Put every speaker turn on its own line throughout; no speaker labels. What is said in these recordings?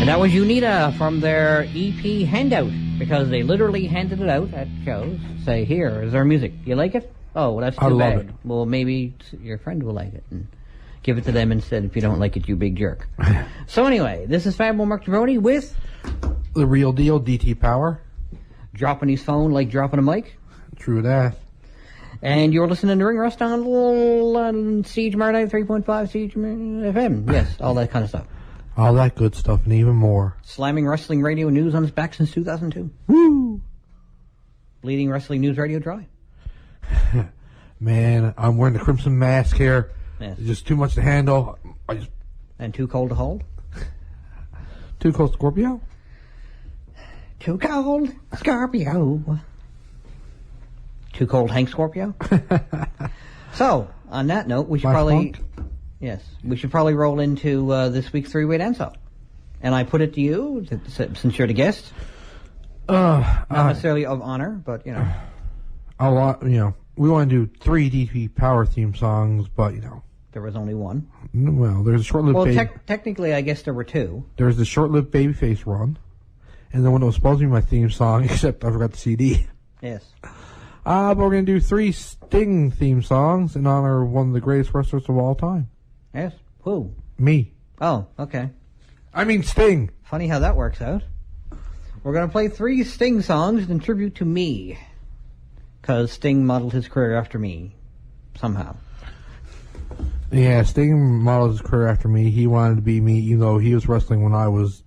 And that was Unita from their EP Handout, because they literally handed it out at shows. Say, here is our music. You like it? Oh, well, that's too bad.
Love it.
Well, maybe your friend will like it. And give it to them instead. If you don't like it, you big jerk. So anyway, this is Fabio Mark Gibroni with
The Real Deal, DT Power.
Dropping his phone like dropping a mic.
True that.
And you're listening to Ring Rust on CHMR 3.5 CHMR-FM. Yes, all that kind of stuff.
All that good stuff and even more.
Slamming wrestling radio news on its back since 2002.
Woo!
Leading wrestling news radio dry.
Man, I'm wearing the crimson mask here.
Yes.
It's just too much to handle.
And too cold to hold?
Too cold Scorpio?
Too cold Scorpio. Too cold Hank Scorpio? So, on that note, we should probably roll into this week's three-way dance-off. And I put it to you, since you're the guest. Not necessarily of honor, but, you know.
We want to do 3 DP Power theme songs, but, you know.
There was only one.
Well, there's a short-lived...
Well, technically, I guess there were 2.
There's the short-lived Babyface run, and the one that was supposed to be my theme song, except I forgot the CD.
Yes.
But we're going to do 3 Sting theme songs in honor of one of the greatest wrestlers of all time.
Yes? Who?
Me.
Oh, okay.
I mean Sting.
Funny how that works out. We're going to play 3 Sting songs in tribute to me. Because Sting modeled his career after me. Somehow.
Yeah, Sting modeled his career after me. He wanted to be me, even though he was wrestling when I was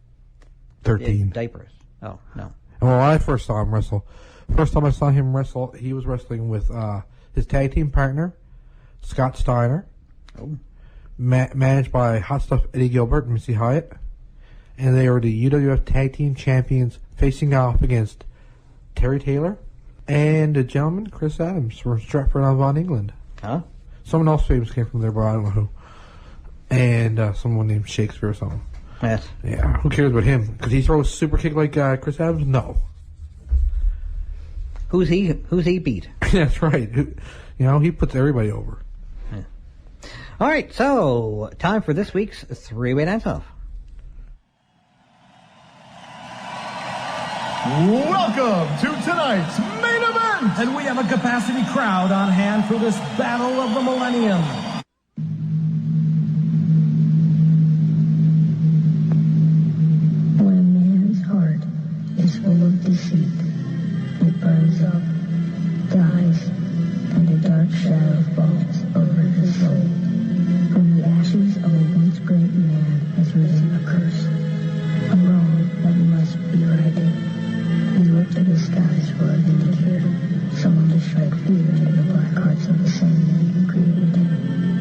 13.
Diapers. Oh, no.
And when I first saw him wrestle, first time I saw him wrestle, he was wrestling with his tag team partner, Scott Steiner.
Oh.
Managed by Hot Stuff Eddie Gilbert and Missy Hyatt. And they were the UWF Tag Team Champions facing off against Terry Taylor and a gentleman, Chris Adams, from Stratford-on-Avon, England.
Huh?
Someone else famous came from there, but I don't know who. And someone named Shakespeare or something.
Yes.
Yeah, who cares about him? Because he throws a super kick like Chris Adams? No.
Who's he beat?
That's right. He puts everybody over.
Yeah. All right, so time for this week's three-way dance-off.
Welcome to tonight's main event!
And we have a capacity crowd on hand for this battle of the millennium.
When a man's heart is full of deceit, it burns up, dies, and a dark shadow falls over his soul. From the ashes of a once great man has risen a curse, a wrong that must be righted. He looked to the skies for a vindicator, someone to strike fear into the black hearts of the same man who created him.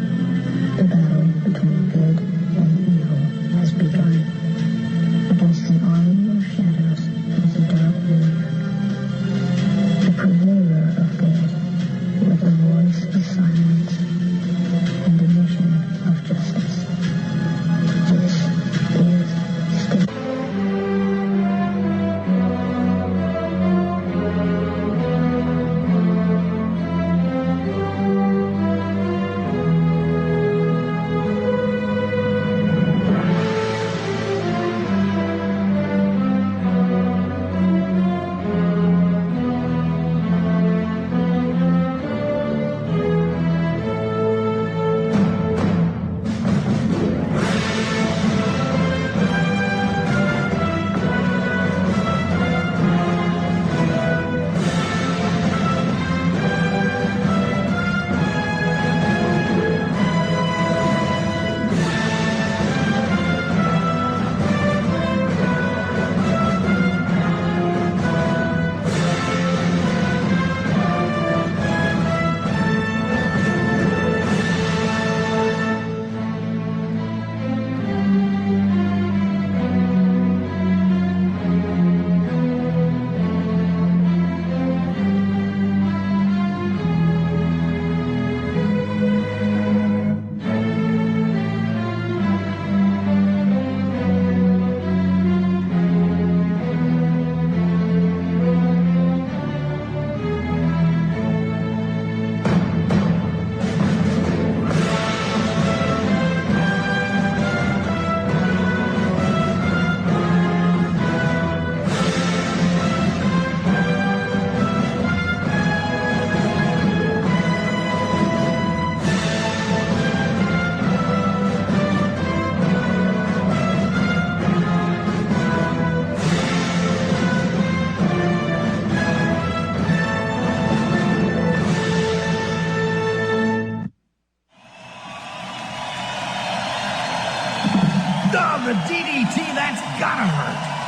on the DDT. That's gotta hurt.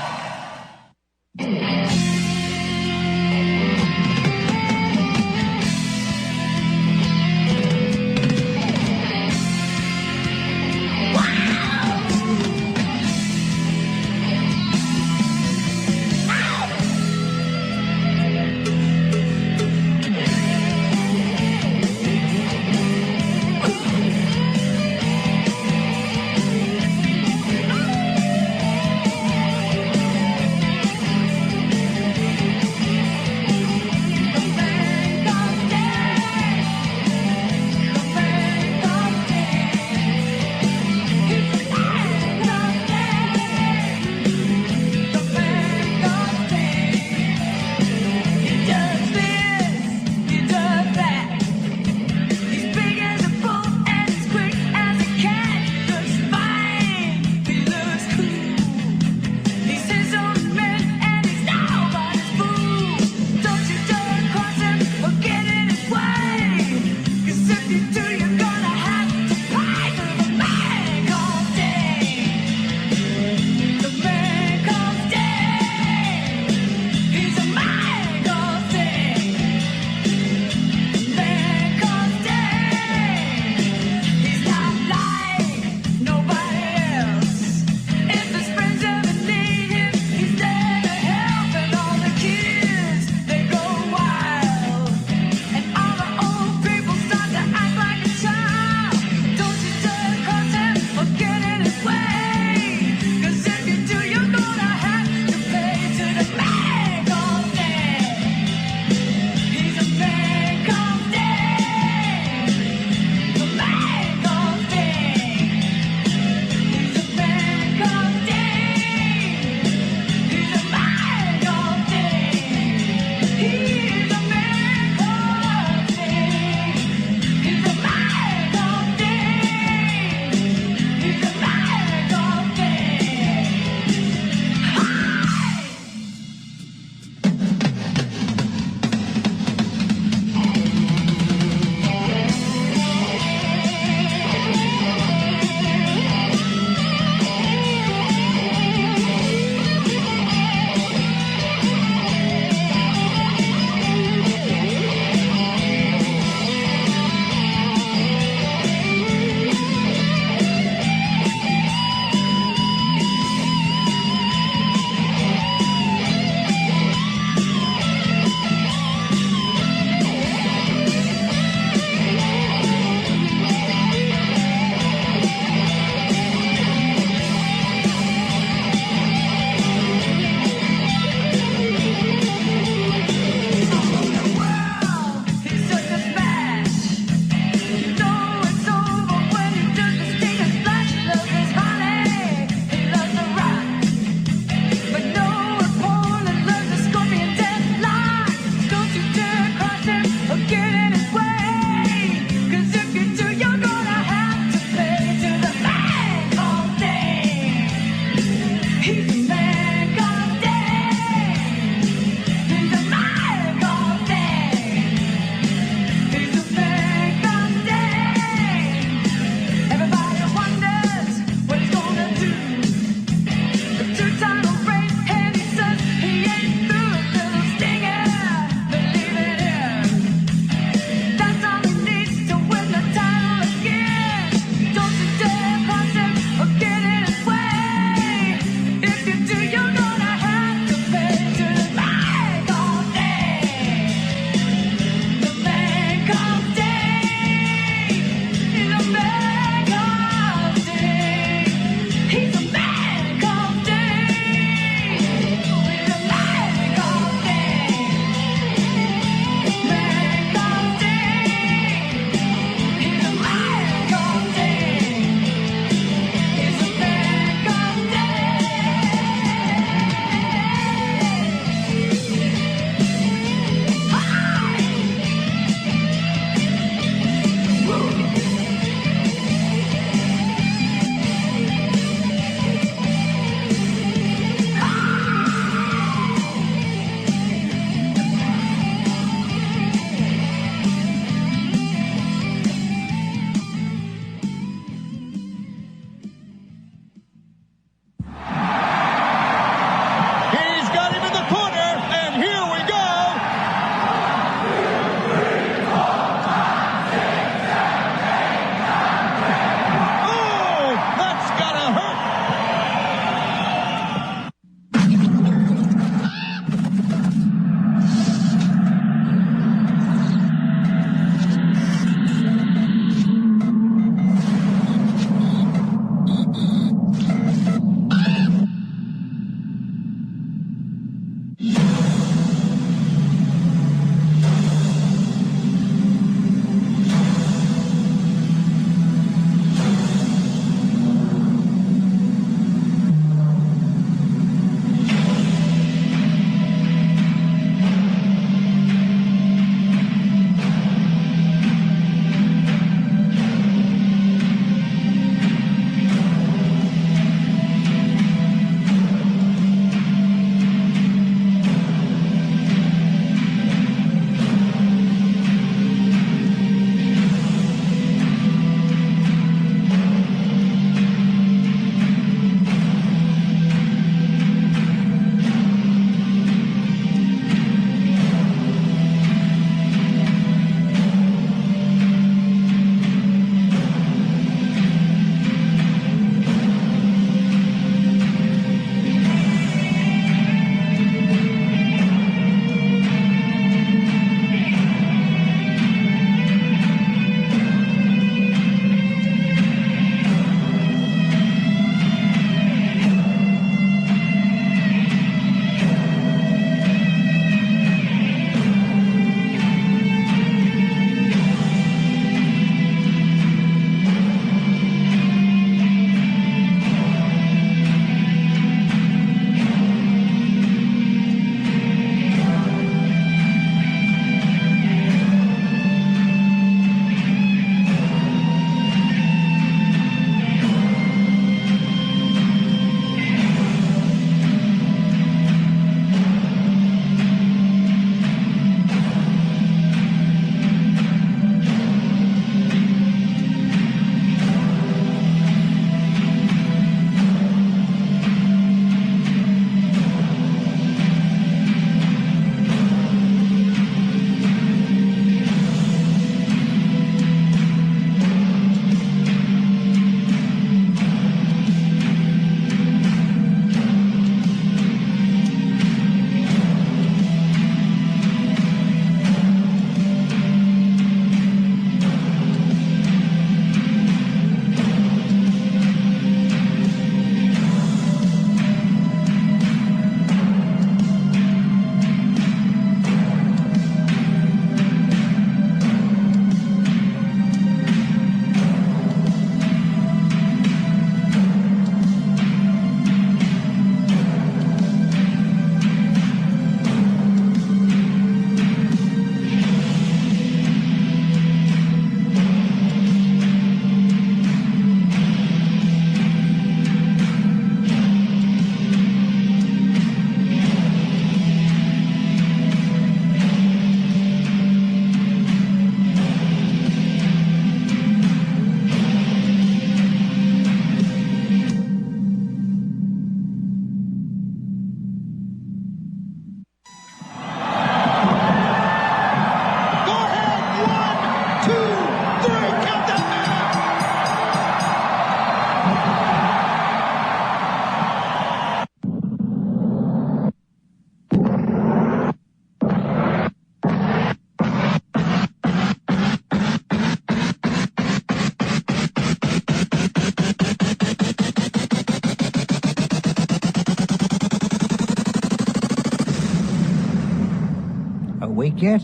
yet?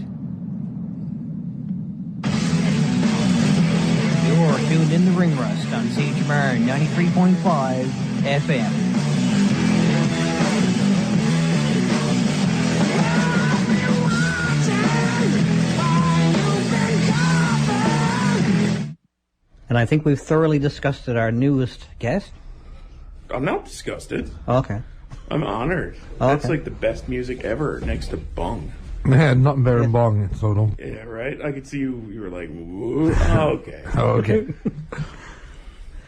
You're tuned in to Ring Rust on CHMR 93.5 FM. And I think we've thoroughly disgusted our newest guest.
I'm not disgusted.
Okay.
I'm honored. That's like the best music ever next to Bung.
Man, nothing better than Bong, so don't.
Yeah, right? I could see you were like, whoa. Oh, okay.
Okay.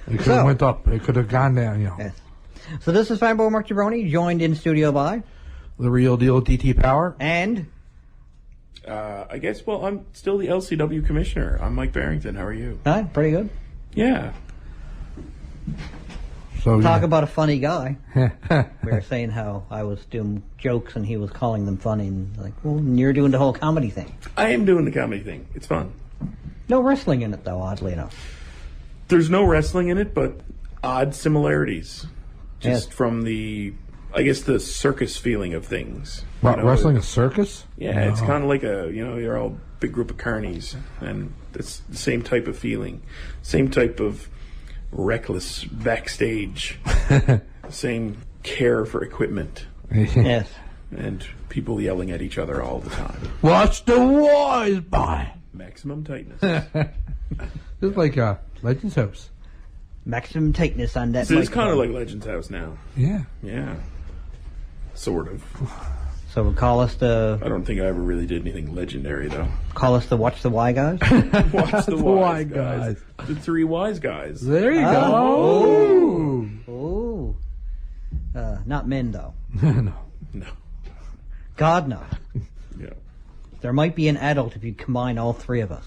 It could have went up. It could have gone down, you know.
Yes. So this is Fanboy Mark Jabroni, joined in studio by...
The real deal DT Power.
And...
I guess, well, I'm still the LCW commissioner. I'm Mike Barrington. How are you?
Hi, pretty good.
Yeah.
So
Talk about a funny guy. We were saying how I was doing jokes and he was calling them funny. And like, well, you're doing the whole comedy thing.
I am doing the comedy thing. It's fun.
No wrestling in it, though, oddly enough.
There's no wrestling in it, but odd similarities. Just
Yes.
from the, I guess, the circus feeling of things.
What,
You know,
wrestling a circus?
Yeah, it's kind of like you're all a big group of carnies, and it's the same type of feeling, same type of reckless backstage, same care for equipment,
Yes.
and people yelling at each other all the time.
Watch the wise boy.
Maximum tightness.
Just like Legends House.
Maximum tightness on that
So it's
microphone.
kind of like Legends House now.
Yeah.
Yeah. Sort of.
So we'll call us the...
I don't think I ever really did anything legendary, though.
Call us the Watch the Y guys?
Watch the
The
wise
wise
guys. The three wise guys.
There you
Oh.
go.
Oh. Not men, though.
No.
No.
God, no.
Yeah.
There might be an adult if you combine all three of us.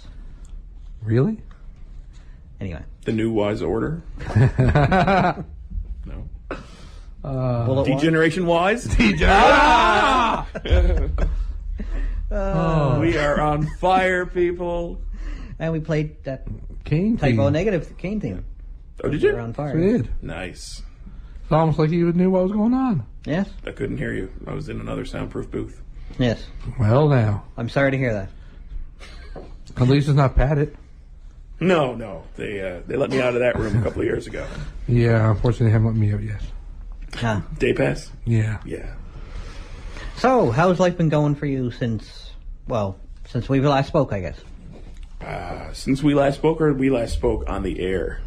Really?
Anyway.
The new wise order. No.
Bullet Y?
Degeneration wise. We are on fire, people.
And we played that
Kane
typo
team.
negative Kane theme.
Oh, did
We're
you?
on fire.
We did.
Nice.
It's almost like you knew what was going on.
Yes?
I couldn't hear you. I was in another soundproof booth.
Yes.
Well, now.
I'm sorry to hear that.
At least it's not padded.
No. They let me out of that room a couple of years ago.
Yeah, unfortunately, they haven't let me out yet.
Day pass?
Yeah.
Yeah.
So, how's life been going for you since we last spoke, I guess?
Since we last spoke, or we last spoke on the air?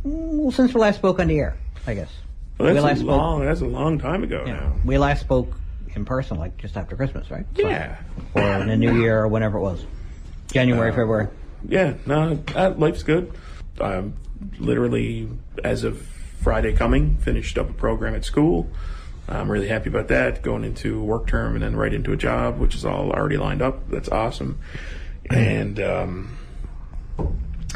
Well, since we last spoke on the air, I guess.
Well,
We last
that's a long time ago now.
We last spoke in person, like just after Christmas, right?
Yeah.
Or in the New Year, or whenever it was. January, February.
Yeah, no, life's good. I'm literally, as of Friday coming, finished up a program at school. I'm really happy about that. Going into work term and then right into a job, which is all already lined up. That's awesome. And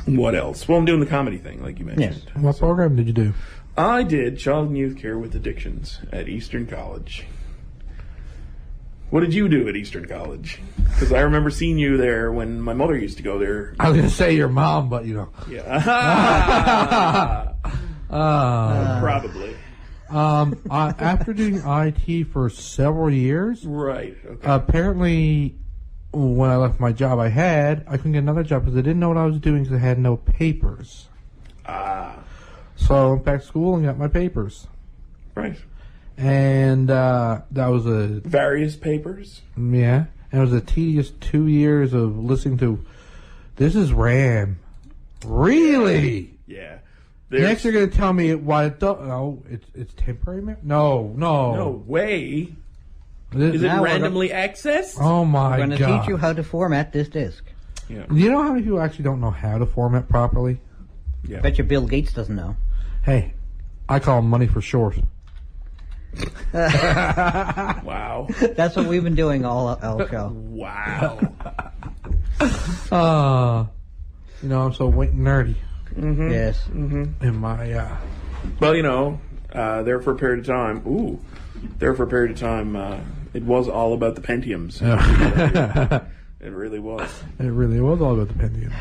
what else? Well, I'm doing the comedy thing, like you mentioned.
Yes.
What program did you do?
I did Child and Youth Care with Addictions at Eastern College. What did you do at Eastern College? Because I remember seeing you there when my mother used to go there.
I was going to say your mom, but you know.
Yeah. Probably.
After doing IT for several years,
Right. Okay.
apparently when I left my job I couldn't get another job because I didn't know what I was doing because I had no papers. So I went back to school and got my papers.
Right.
And that was
Various papers.
and it was a tedious 2 years of listening to, this is RAM. Really?
Yeah.
Next you're going to tell me why it's temporary memory? No.
No way. Is it
Now we're
randomly accessed?
Oh my
We're going to
God.
teach you how to format this disc.
Yeah.
Do you know how many people actually don't know how to format properly?
Yeah.
Bet you Bill Gates doesn't know.
Hey, I call them money for short.
Wow.
That's what we've been doing all show.
Wow.
I'm so nerdy
Yes.
in my
Well, there for a period of time. It was all about the Pentiums. It really was.
It really was all about the Pentium.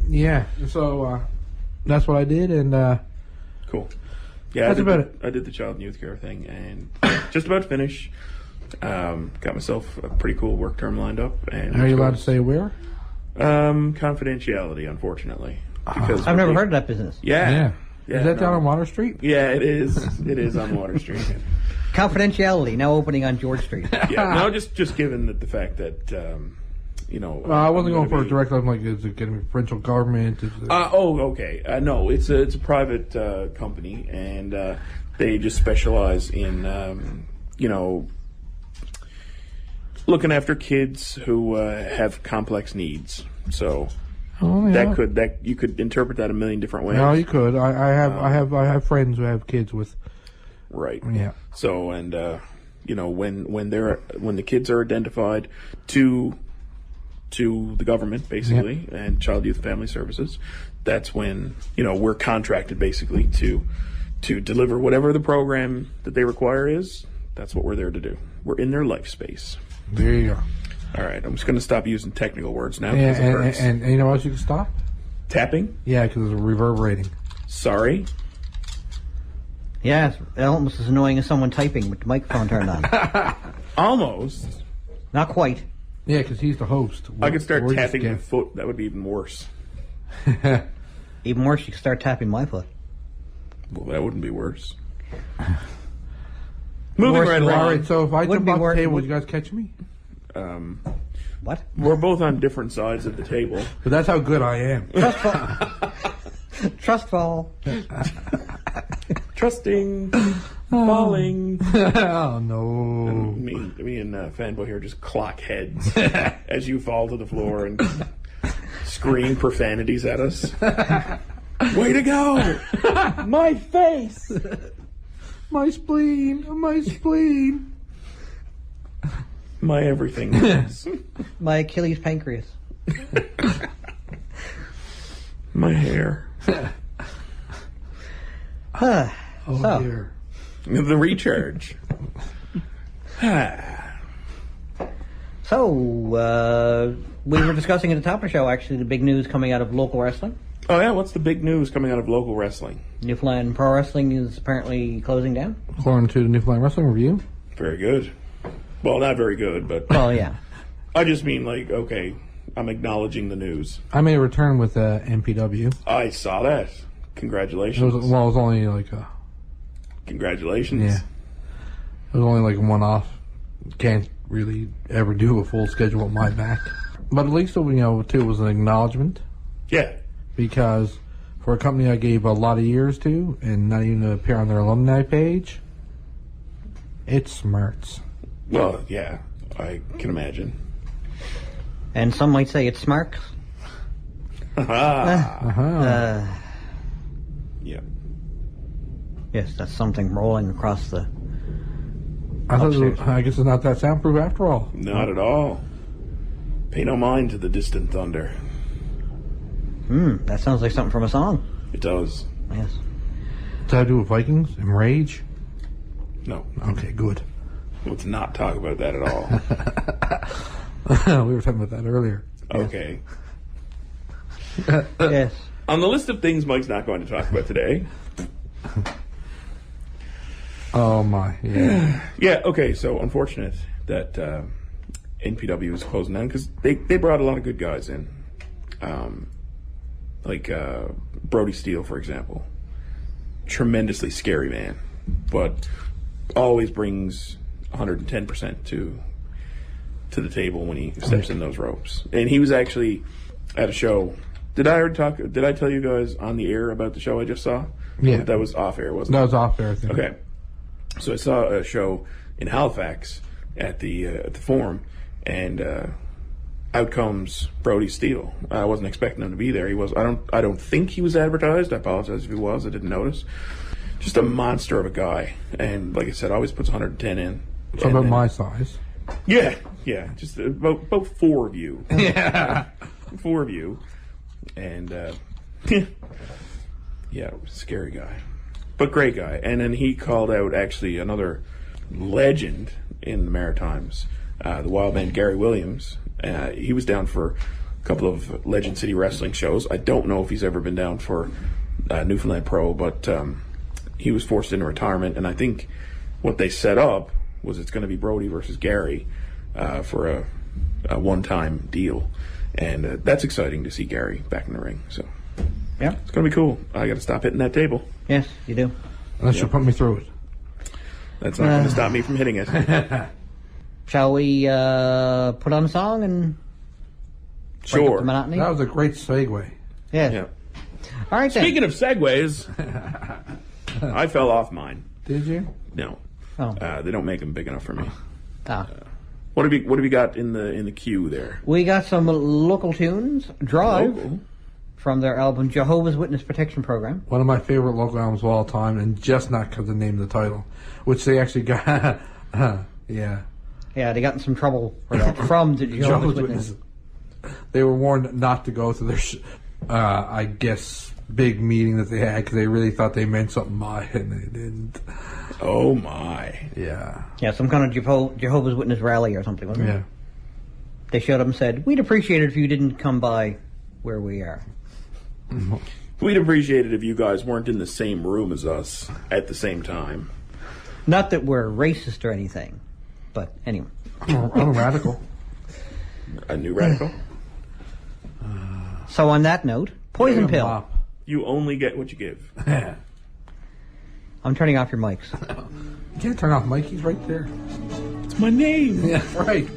Yeah.
So that's what I did, and
Cool. Yeah,
That's about it.
I did the child and youth care thing, and just about to finish. Got myself a pretty cool work term lined up. And
Are you allowed to say where?
Confidentiality, unfortunately. Because
I've never heard of that business.
Yeah.
Is that down on Water Street?
Yeah, it is. It is on Water Street.
Confidentiality, now opening on George Street.
Yeah, no, just given the fact that,
I wasn't going for a direct. I'm like, is it going to be provincial government?
Okay. No, it's a private company, and they just specialize in, looking after kids who have complex needs. So that you could interpret that a million different ways.
No, you could. I have friends who have kids with.
Right.
Yeah.
So and when the kids are identified to the government basically and Child, Youth, and Family Services, that's when we're contracted basically to deliver whatever the program that they require is. That's what we're there to do. We're in their life space.
There you go.
All right, I'm just going to stop using technical words now.
Yeah, and you know what you can stop?
Tapping?
Yeah, because it's reverberating.
Sorry?
Yeah, it's almost as annoying as someone typing with the microphone turned on.
Almost.
Not quite.
Yeah, because he's the host.
I could start tapping my foot. That would be even worse.
Even worse, you could start tapping my foot.
Well, that wouldn't be worse. Moving right along.
All right, so if I
Wouldn't
jump
be
off the table, would you guys catch me?
What?
We're both on different sides of the table.
But that's how good I am.
Trust fall.
Trusting, falling.
Oh, no.
Me and Fanboy here just clock heads as you fall to the floor and scream profanities at us. Way to go! My face!
My spleen. My spleen.
My everything.
My Achilles pancreas.
My hair.
Oh,
So.
dear.
The recharge.
So, we were discussing at the top of the show, actually, the big news coming out of local wrestling.
Oh, yeah, what's the big news coming out of local wrestling?
Newfoundland Pro Wrestling is apparently closing down.
According to the Newfoundland Wrestling Review.
Very good. Well, not very good, but
Oh, yeah.
I just mean, okay, I'm acknowledging the news.
I made a return with MPW.
I saw that.
It
Congratulations.
was only like a...
Congratulations.
Yeah. It was only like a one-off. Can't really ever do a full schedule with my back. But at least, too, it was an acknowledgement.
Yeah.
Because for a company I gave a lot of years to and not even to appear on their alumni page, it smarts.
Well, yeah, I can imagine.
And some might say it's smart.
Yeah.
Yes, that's something rolling across the...
I guess it's not that soundproof after all.
Not at all. Pay no mind to the distant thunder.
That sounds like something from a song.
It does.
Yes.
Does that have to do with Vikings and Rage?
No.
Okay, good.
Let's not talk about that at all.
We were talking about that earlier.
Okay.
Yes.
On the list of things Mike's not going to talk about today.
Oh, my. Yeah.
Yeah, okay, so unfortunate that NPW is closing down because they brought a lot of good guys in. Like Brody Steele, for example. Tremendously scary man, but always brings 110% to the table when he steps in those ropes. And he was actually at a show. Did I tell you guys on the air about the show I just saw?
Yeah.
That was off air, wasn't it?
That was off air, I think.
Okay. So I saw a show in Halifax at the Forum, and out comes Brody Steele. I wasn't expecting him to be there. He was. I don't think he was advertised. I apologize if he was. I didn't notice. Just a monster of a guy, and like I said, always puts 110 in.
So about my size.
Yeah. Just about four of you.
Yeah.
4 of you, and yeah, scary guy, but great guy. And then he called out actually another legend in the Maritimes, the wild man Gary Williams. He was down for a couple of Legend City wrestling shows. I don't know if he's ever been down for Newfoundland Pro, but he was forced into retirement, and I think what they set up was it's going to be Brody versus Gary for a one-time deal, and that's exciting to see Gary back in the ring. So
Yeah.
it's going to be cool. I got to stop hitting that table.
Yes, you do.
Unless you put me through it.
That's not going to stop me from hitting it.
Shall we put on a song and break up
Sure.
the monotony?
That was a great segue.
Yes.
Yeah.
All right then.
Speaking of segues, I fell off mine.
Did you?
No,
Oh.
they don't make them big enough for me.
Ah.
What have you got in the queue there?
We got some local tunes. Drive
Local?
from their album Jehovah's Witness Protection Program.
One of my favorite local albums of all time, and just not because of the name of the title, which they actually got. Yeah.
Yeah, they got in some trouble for that from the Jehovah's Witness.
They were warned not to go to their, I guess, big meeting that they had because they really thought they meant something by it, and they didn't.
Oh my!
Yeah.
Yeah, some kind of Jehovah's Witness rally or something, wasn't
Yeah.
it? They showed up and said, "We'd appreciate it if you didn't come by where we are."
We'd appreciate it if you guys weren't in the same room as us at the same time.
Not that we're racist or anything, but anyway.
I'm a radical.
A new radical.
So on that note, Poison Pill.
Mop.
You only get what you give.
Yeah.
I'm turning off your mics.
You can't turn off Mike. He's right there.
It's my name.
Yeah, right.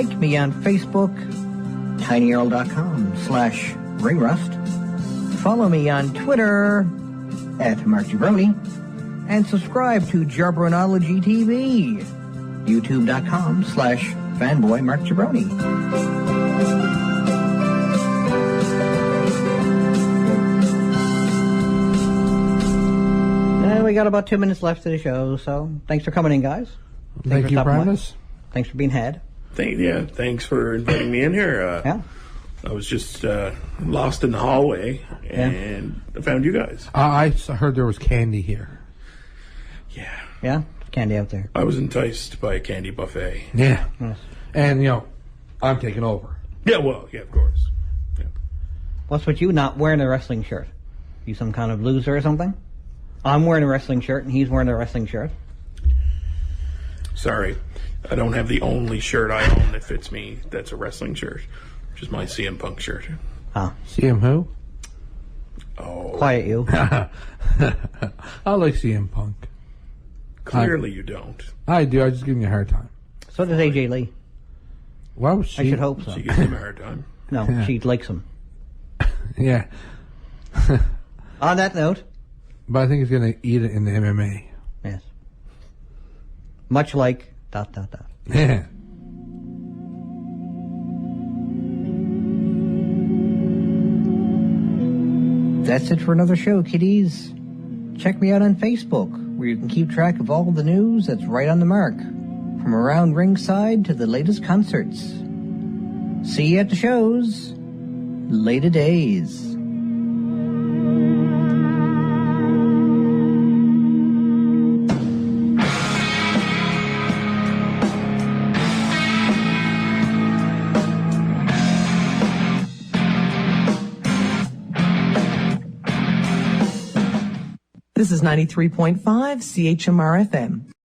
like me on Facebook, tinyurl.com/ringrust. Follow me on Twitter @MarkGibroni. And subscribe to Jarbronology TV, youtube.com/fanboymarkjabroni. We got about 2 minutes left of the show, so thanks for coming in, guys.
Thank you for having us.
Thanks for being had.
Thanks for inviting me in here.
Yeah.
I was just lost in the hallway, and I found you guys.
I heard there was candy here.
Yeah.
Yeah? Candy out there.
I was enticed by a candy buffet.
Yeah.
Yes.
And, I'm taking over.
Yeah, well, yeah, of course. Yeah.
What's with you not wearing a wrestling shirt? You some kind of loser or something? I'm wearing a wrestling shirt, and he's wearing a wrestling shirt.
Sorry. I don't have the only shirt I own that fits me that's a wrestling shirt, which is my CM Punk shirt.
Ah.
CM who?
Oh.
Quiet you.
I like CM Punk.
Clearly you don't.
I do. I just give him a hard time.
So does AJ Lee.
Why was she?
I should hope so.
She gives him a hard time.
No, she likes him.
Yeah.
On that note.
But I think he's going to eat it in the MMA.
Yes. Much like ...
Yeah.
That's it for another show, kiddies. Check me out on Facebook, where you can keep track of all the news that's right on the mark, from around ringside to the latest concerts. See you at the shows. Later days.
This is 93.5 CHMR-FM.